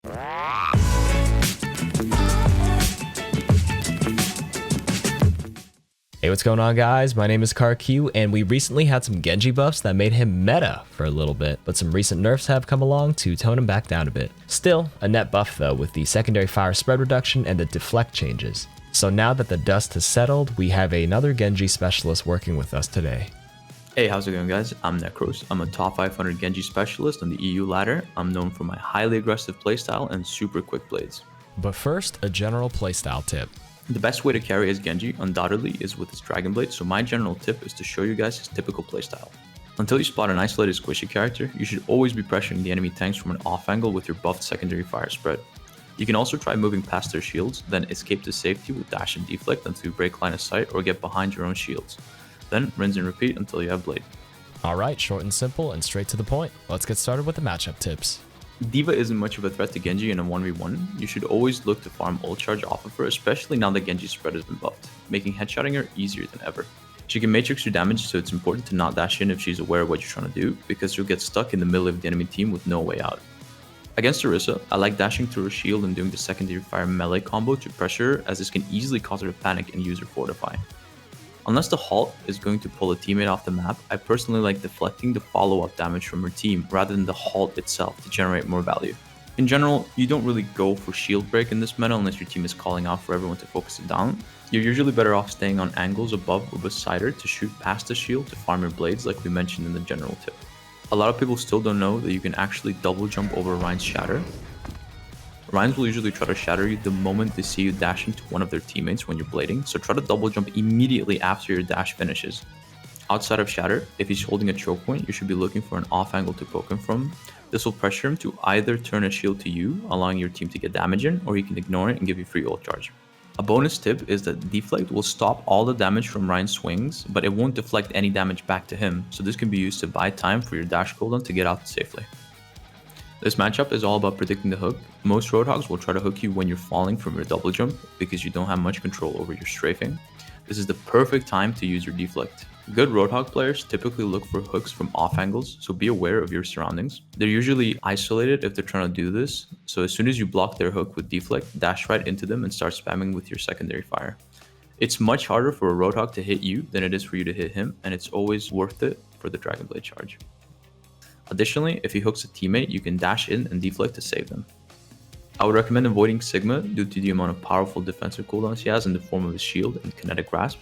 Hey, what's going on, guys? My name is KarQ, and we recently had some Genji buffs that made him meta for a little bit, but some recent nerfs have come along to tone him back down a bit. Still, a net buff though, with the secondary fire spread reduction and the deflect changes. So now that the dust has settled, we have another Genji specialist working with us today. Hey, how's it going, guys? I'm Necros. I'm a top 500 Genji specialist on the EU ladder. I'm known for my highly aggressive playstyle and super quick blades. But first, a general playstyle tip. The best way to carry as Genji, undoubtedly, is with his Dragon Blade, so my general tip is to show you guys his typical playstyle. Until you spot an isolated squishy character, you should always be pressuring the enemy tanks from an off angle with your buffed secondary fire spread. You can also try moving past their shields, then escape to safety with dash and deflect until you break line of sight or get behind your own shields. Then rinse and repeat until you have blade. Alright, short and simple and straight to the point. Let's get started with the matchup tips. Diva isn't much of a threat to Genji in a 1v1. You should always look to farm ult charge off of her, especially now that Genji's spread has been buffed, making headshotting her easier than ever. She can matrix your damage, so it's important to not dash in if she's aware of what you're trying to do, because you'll get stuck in the middle of the enemy team with no way out. Against Orissa, I like dashing through her shield and doing the secondary fire melee combo to pressure her, as this can easily cause her to panic and use her fortify. Unless the halt is going to pull a teammate off the map, I personally like deflecting the follow-up damage from her team rather than the halt itself to generate more value. In general, you don't really go for shield break in this meta unless your team is calling out for everyone to focus it down. You're usually better off staying on angles above or beside her to shoot past the shield to farm your blades, like we mentioned in the general tip. A lot of people still don't know that you can actually double jump over Rein's shatter. Rhines will usually try to shatter you the moment they see you dashing to one of their teammates when you're blading, so try to double jump immediately after your dash finishes. Outside of shatter, if he's holding a choke point, you should be looking for an off angle to poke him from. This will pressure him to either turn a shield to you, allowing your team to get damage in, or he can ignore it and give you free ult charge. A bonus tip is that deflect will stop all the damage from Ryan's swings, but it won't deflect any damage back to him, so this can be used to buy time for your dash cooldown to get out safely. This matchup is all about predicting the hook. Most Roadhogs will try to hook you when you're falling from your double jump because you don't have much control over your strafing. This is the perfect time to use your deflect. Good Roadhog players typically look for hooks from off angles, so be aware of your surroundings. They're usually isolated if they're trying to do this, so as soon as you block their hook with deflect, dash right into them and start spamming with your secondary fire. It's much harder for a Roadhog to hit you than it is for you to hit him, and it's always worth it for the Dragon Blade charge. Additionally, if he hooks a teammate, you can dash in and deflect to save them. I would recommend avoiding Sigma due to the amount of powerful defensive cooldowns he has in the form of his shield and kinetic grasp.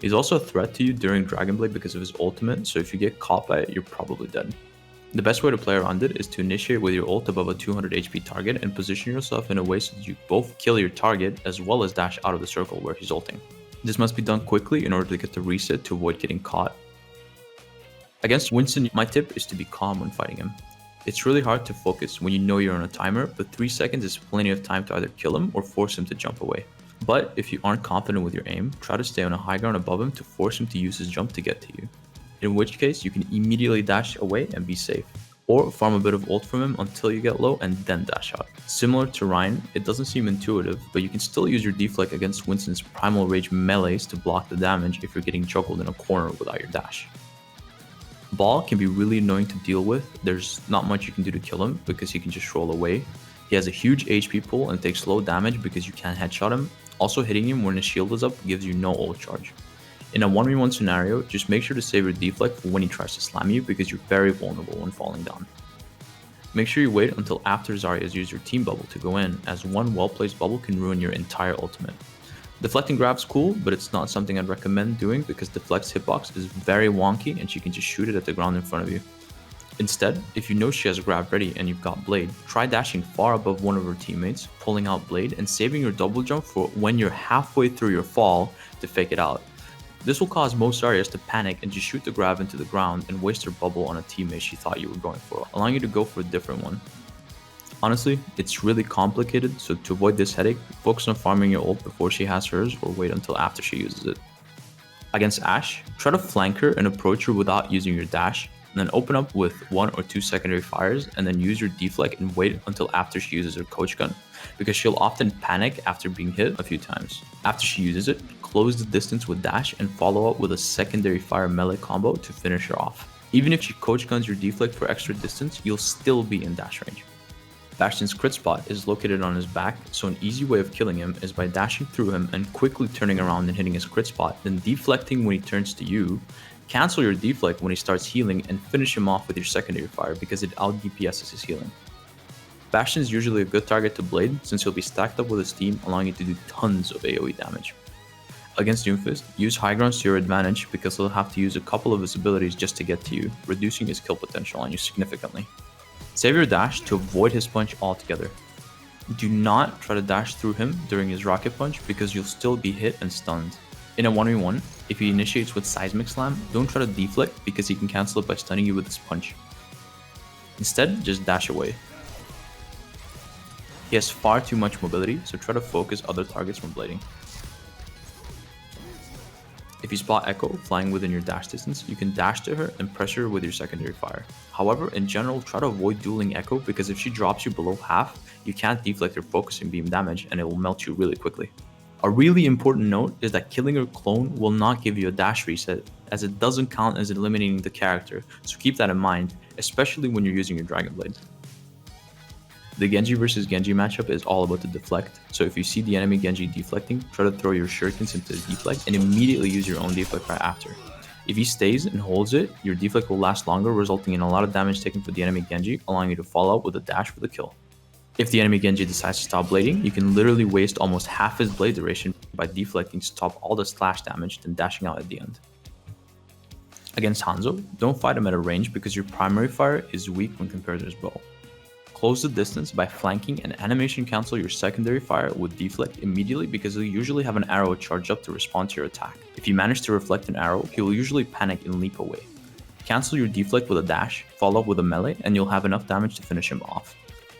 He's also a threat to you during Dragon Blade because of his ultimate, so if you get caught by it, you're probably dead. The best way to play around it is to initiate with your ult above a 200 HP target and position yourself in a way so that you both kill your target as well as dash out of the circle where he's ulting. This must be done quickly in order to get the reset to avoid getting caught. Against Winston, my tip is to be calm when fighting him. It's really hard to focus when you know you're on a timer, but 3 seconds is plenty of time to either kill him or force him to jump away. But if you aren't confident with your aim, try to stay on a high ground above him to force him to use his jump to get to you. In which case, you can immediately dash away and be safe. Or farm a bit of ult from him until you get low and then dash out. Similar to Ryan, it doesn't seem intuitive, but you can still use your deflect against Winston's Primal Rage melees to block the damage if you're getting juggled in a corner without your dash. Ball can be really annoying to deal with. There's not much you can do to kill him because he can just roll away. He has a huge HP pool and takes low damage because you can't headshot him. Also, hitting him when his shield is up gives you no ult charge. In a 1v1 scenario, just make sure to save your deflect for when he tries to slam you because you're very vulnerable when falling down. Make sure you wait until after Zarya has used your team bubble to go in, as one well-placed bubble can ruin your entire ultimate. Deflecting grab's cool, but it's not something I'd recommend doing because Deflect's hitbox is very wonky and she can just shoot it at the ground in front of you. Instead, if you know she has grab ready and you've got blade, try dashing far above one of her teammates, pulling out blade, and saving your double jump for when you're halfway through your fall to fake it out. This will cause most Zaryas to panic and just shoot the grab into the ground and waste her bubble on a teammate she thought you were going for, allowing you to go for a different one. Honestly, it's really complicated, so to avoid this headache, focus on farming your ult before she has hers or wait until after she uses it. Against Ashe, try to flank her and approach her without using your dash, and then open up with 1 or 2 secondary fires and then use your deflect and wait until after she uses her coach gun, because she'll often panic after being hit a few times. After she uses it, close the distance with dash and follow up with a secondary fire melee combo to finish her off. Even if she coach guns your deflect for extra distance, you'll still be in dash range. Bastion's crit spot is located on his back, so an easy way of killing him is by dashing through him and quickly turning around and hitting his crit spot, then deflecting when he turns to you, cancel your deflect when he starts healing, and finish him off with your secondary fire because it out DPSs his healing. Bastion is usually a good target to blade since he'll be stacked up with his team, allowing you to do tons of AoE damage. Against Doomfist, use high grounds to your advantage because he'll have to use a couple of his abilities just to get to you, reducing his kill potential on you significantly. Save your dash to avoid his punch altogether. Do not try to dash through him during his rocket punch because you'll still be hit and stunned. In a 1v1, if he initiates with Seismic Slam, don't try to deflect because he can cancel it by stunning you with his punch. Instead, just dash away. He has far too much mobility, so try to focus other targets from blading. If you spot Echo flying within your dash distance, you can dash to her and pressure her with your secondary fire. However, in general, try to avoid dueling Echo because if she drops you below half, you can't deflect her focusing beam damage and it will melt you really quickly. A really important note is that killing her clone will not give you a dash reset, as it doesn't count as eliminating the character, so keep that in mind, especially when you're using your Dragon Blade. The Genji versus Genji matchup is all about the deflect, so if you see the enemy Genji deflecting, try to throw your shurikens into the deflect and immediately use your own deflect right after. If he stays and holds it, your deflect will last longer, resulting in a lot of damage taken for the enemy Genji, allowing you to follow up with a dash for the kill. If the enemy Genji decides to stop blading, you can literally waste almost half his blade duration by deflecting to stop all the slash damage, then dashing out at the end. Against Hanzo, don't fight him at a range because your primary fire is weak when compared to his bow. Close the distance by flanking and animation cancel your secondary fire with deflect immediately because he'll usually have an arrow charged up to respond to your attack. If you manage to reflect an arrow, he will usually panic and leap away. Cancel your deflect with a dash, follow up with a melee, and you'll have enough damage to finish him off.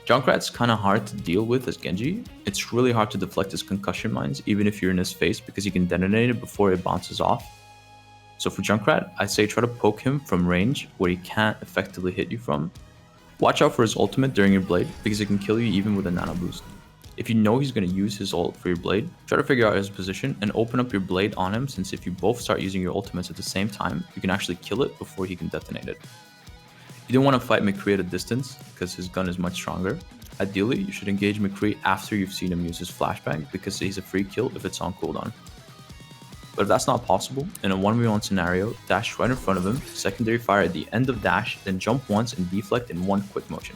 Junkrat's kinda hard to deal with as Genji. It's really hard to deflect his concussion mines even if you're in his face because he can detonate it before it bounces off. So for Junkrat, I'd say try to poke him from range where he can't effectively hit you from. Watch out for his ultimate during your blade because it can kill you even with a nano boost. If you know he's going to use his ult for your blade, try to figure out his position and open up your blade on him, since if you both start using your ultimates at the same time, you can actually kill it before he can detonate it. You don't want to fight McCree at a distance because his gun is much stronger. Ideally, you should engage McCree after you've seen him use his flashbang because he's a free kill if it's on cooldown. But if that's not possible, in a 1v1 scenario, dash right in front of him, secondary fire at the end of dash, then jump once and deflect in one quick motion.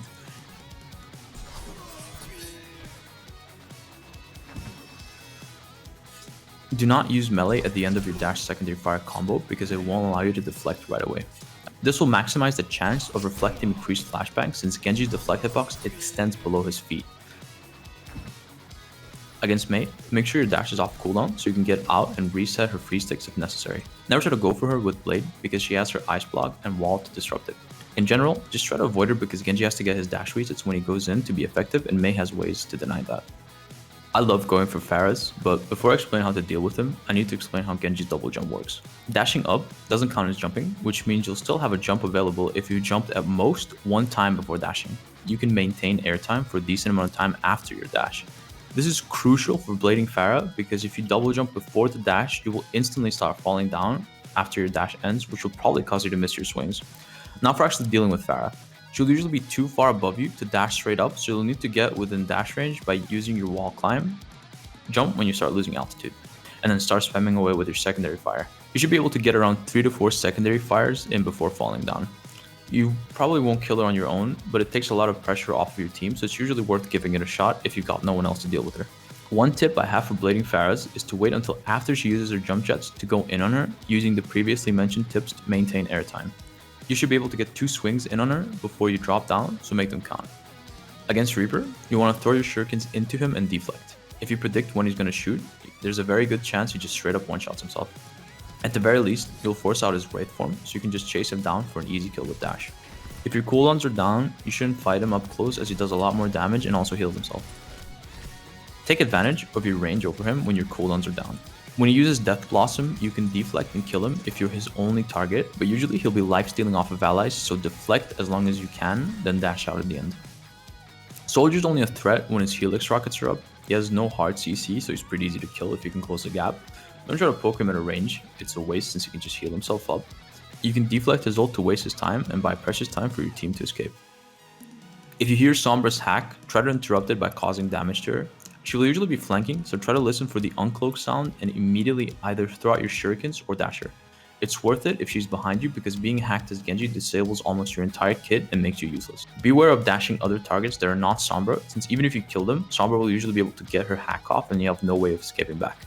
Do not use melee at the end of your dash secondary fire combo because it won't allow you to deflect right away. This will maximize the chance of reflecting McCree's flashbang since Genji's deflect hitbox extends below his feet. Against Mei, make sure your dash is off cooldown so you can get out and reset her free sticks if necessary. Never try to go for her with Blade because she has her ice block and wall to disrupt it. In general, just try to avoid her because Genji has to get his dash resets when he goes in to be effective and Mei has ways to deny that. I love going for Pharah's, but before I explain how to deal with him, I need to explain how Genji's double jump works. Dashing up doesn't count as jumping, which means you'll still have a jump available if you jumped at most one time before dashing. You can maintain airtime for a decent amount of time after your dash. This is crucial for blading Pharah because if you double jump before the dash, you will instantly start falling down after your dash ends, which will probably cause you to miss your swings. Now for actually dealing with Pharah. She'll usually be too far above you to dash straight up, so you'll need to get within dash range by using your wall climb, jump when you start losing altitude, and then start spamming away with your secondary fire. You should be able to get around 3 to 4 secondary fires in before falling down. You probably won't kill her on your own, but it takes a lot of pressure off of your team, so it's usually worth giving it a shot if you've got no one else to deal with her. One tip I have for blading Pharah's is to wait until after she uses her jump jets to go in on her, using the previously mentioned tips to maintain airtime. You should be able to get 2 swings in on her before you drop down, so make them count. Against Reaper, you want to throw your shurikens into him and deflect. If you predict when he's going to shoot, there's a very good chance he just straight up one-shots himself. At the very least, you'll force out his Wraith form, so you can just chase him down for an easy kill with dash. If your cooldowns are down, you shouldn't fight him up close as he does a lot more damage and also heals himself. Take advantage of your range over him when your cooldowns are down. When he uses Death Blossom, you can deflect and kill him if you're his only target, but usually he'll be lifestealing off of allies, so deflect as long as you can, then dash out at the end. Soldier's only a threat when his Helix rockets are up. He has no hard CC, so he's pretty easy to kill if you can close the gap. Don't try to poke him at a range, it's a waste since he can just heal himself up. You can deflect his ult to waste his time and buy precious time for your team to escape. If you hear Sombra's hack, try to interrupt it by causing damage to her. She will usually be flanking, so try to listen for the uncloak sound and immediately either throw out your shurikens or dash her. It's worth it if she's behind you because being hacked as Genji disables almost your entire kit and makes you useless. Beware of dashing other targets that are not Sombra, since even if you kill them, Sombra will usually be able to get her hack off and you have no way of escaping back.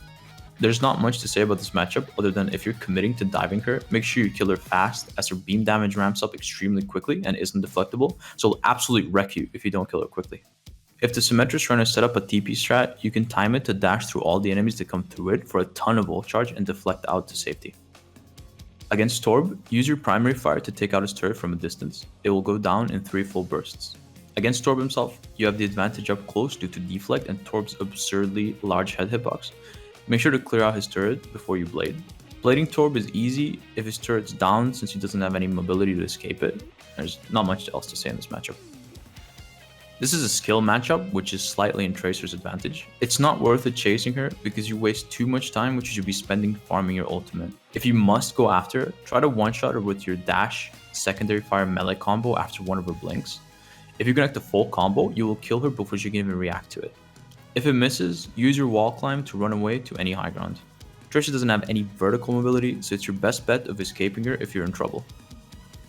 There's not much to say about this matchup other than if you're committing to diving her, make sure you kill her fast as her beam damage ramps up extremely quickly and isn't deflectable, so it'll absolutely wreck you if you don't kill her quickly. If the Symmetra is trying to set up a TP strat, you can time it to dash through all the enemies that come through it for a ton of ult charge and deflect out to safety. Against Torb, use your primary fire to take out his turret from a distance. It will go down in 3 full bursts. Against Torb himself, you have the advantage up close due to deflect and Torb's absurdly large head hitbox. Make sure to clear out his turret before you blade. Blading Torb is easy if his turret's down since he doesn't have any mobility to escape it. There's not much else to say in this matchup. This is a skill matchup, which is slightly in Tracer's advantage. It's not worth it chasing her because you waste too much time which you should be spending farming your ultimate. If you must go after her, try to one-shot her with your dash secondary fire melee combo after one of her blinks. If you connect the full combo, you will kill her before she can even react to it. If it misses, use your wall climb to run away to any high ground. Tracer doesn't have any vertical mobility, so it's your best bet of escaping her if you're in trouble.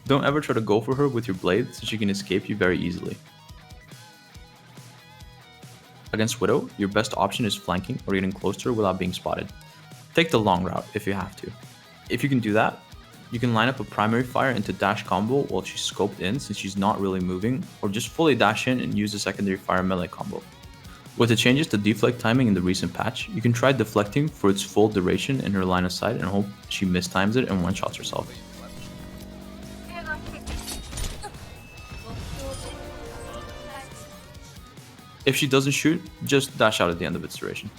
Don't ever try to go for her with your blade so she can escape you very easily. Against Widow, your best option is flanking or getting close to her without being spotted. Take the long route if you have to. If you can do that, you can line up a primary fire into dash combo while she's scoped in since she's not really moving, or just fully dash in and use a secondary fire melee combo. With the changes to deflect timing in the recent patch, you can try deflecting for its full duration in her line of sight and hope she mistimes it and one-shots herself. If she doesn't shoot, just dash out at the end of its duration.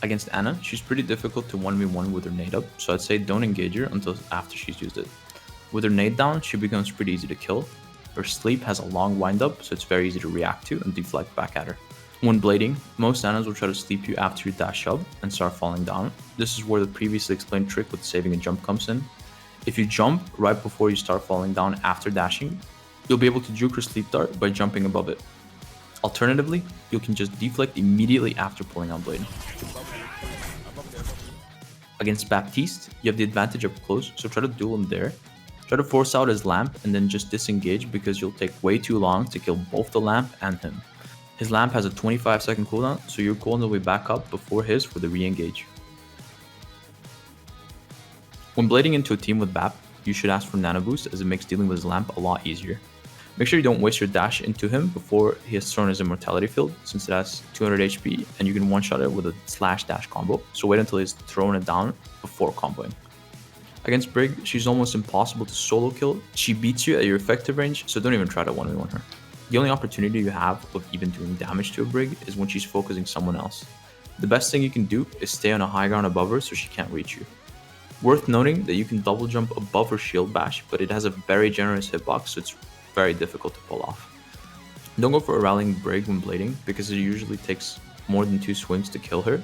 Against Ana, she's pretty difficult to 1v1 with her nade up, so I'd say don't engage her until after she's used it. With her nade down, she becomes pretty easy to kill. Her sleep has a long wind up, so it's very easy to react to and deflect back at her. When blading, most Anas will try to sleep you after you dash up and start falling down. This is where the previously explained trick with saving a jump comes in. If you jump right before you start falling down after dashing, you'll be able to juke her sleep dart by jumping above it. Alternatively, you can just deflect immediately after pulling out blade. Against Baptiste, you have the advantage up close, so try to duel him there. Try to force out his lamp and then just disengage because you'll take way too long to kill both the lamp and him. His lamp has a 25-second cooldown, so your cooldown will be back up before his for the re-engage. When blading into a team with Bap, you should ask for nano boost as it makes dealing with his lamp a lot easier. Make sure you don't waste your dash into him before he has thrown his immortality field, since it has 200 HP and you can one-shot it with a slash dash combo, so wait until he's thrown it down before comboing. Against Brig, she's almost impossible to solo kill. She beats you at your effective range, so don't even try to 1v1 her. The only opportunity you have of even doing damage to a Brig is when she's focusing someone else. The best thing you can do is stay on a high ground above her so she can't reach you. Worth noting that you can double jump above her shield bash, but it has a very generous hitbox, so it's very difficult to pull off. Don't go for a rallying Brig when blading, because it usually takes more than 2 swings to kill her.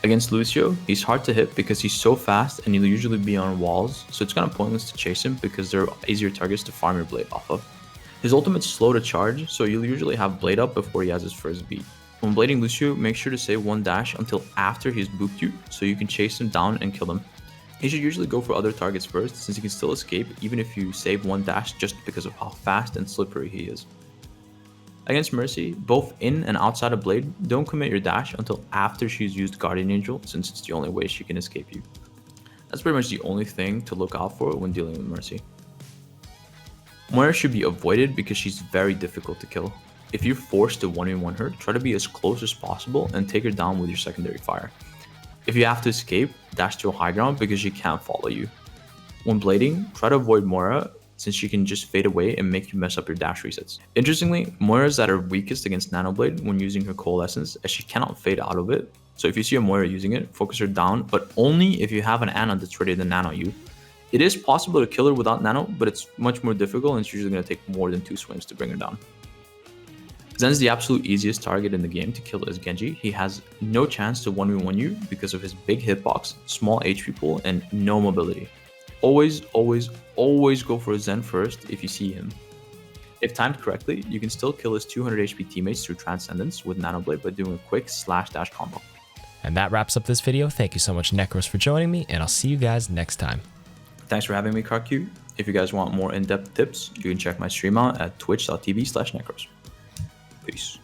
Against Lucio, he's hard to hit because he's so fast and he'll usually be on walls, so it's kind of pointless to chase him because there are easier targets to farm your blade off of. His ultimate's slow to charge, so you'll usually have blade up before he has his first beat. When blading Lucio, make sure to save one dash until after he's booped you, so you can chase him down and kill him. He should usually go for other targets first, since he can still escape even if you save one dash just because of how fast and slippery he is. Against Mercy, both in and outside of Blade, don't commit your dash until after she's used Guardian Angel, since it's the only way she can escape you. That's pretty much the only thing to look out for when dealing with Mercy. Moira should be avoided because she's very difficult to kill. If you're forced to 1v1 her, try to be as close as possible and take her down with your secondary fire. If you have to escape, dash to a high ground because she can't follow you. When blading, try to avoid Moira since she can just fade away and make you mess up your dash resets. Interestingly, Moira is at her weakest against Nanoblade when using her Coalescence as she cannot fade out of it. So if you see a Moira using it, focus her down, but only if you have an Ana that's ready to nano you. It is possible to kill her without nano, but it's much more difficult and it's usually going to take more than 2 swings to bring her down. Zen's the absolute easiest target in the game to kill as Genji. He has no chance to 1v1 you because of his big hitbox, small HP pool, and no mobility. Always, always, always go for a Zen first if you see him. If timed correctly, you can still kill his 200 HP teammates through Transcendence with Nanoblade by doing a quick slash dash combo. And that wraps up this video. Thank you so much, Necros, for joining me, and I'll see you guys next time. Thanks for having me, KarQ. If you guys want more in-depth tips, you can check my stream out at twitch.tv/Necros. Peace.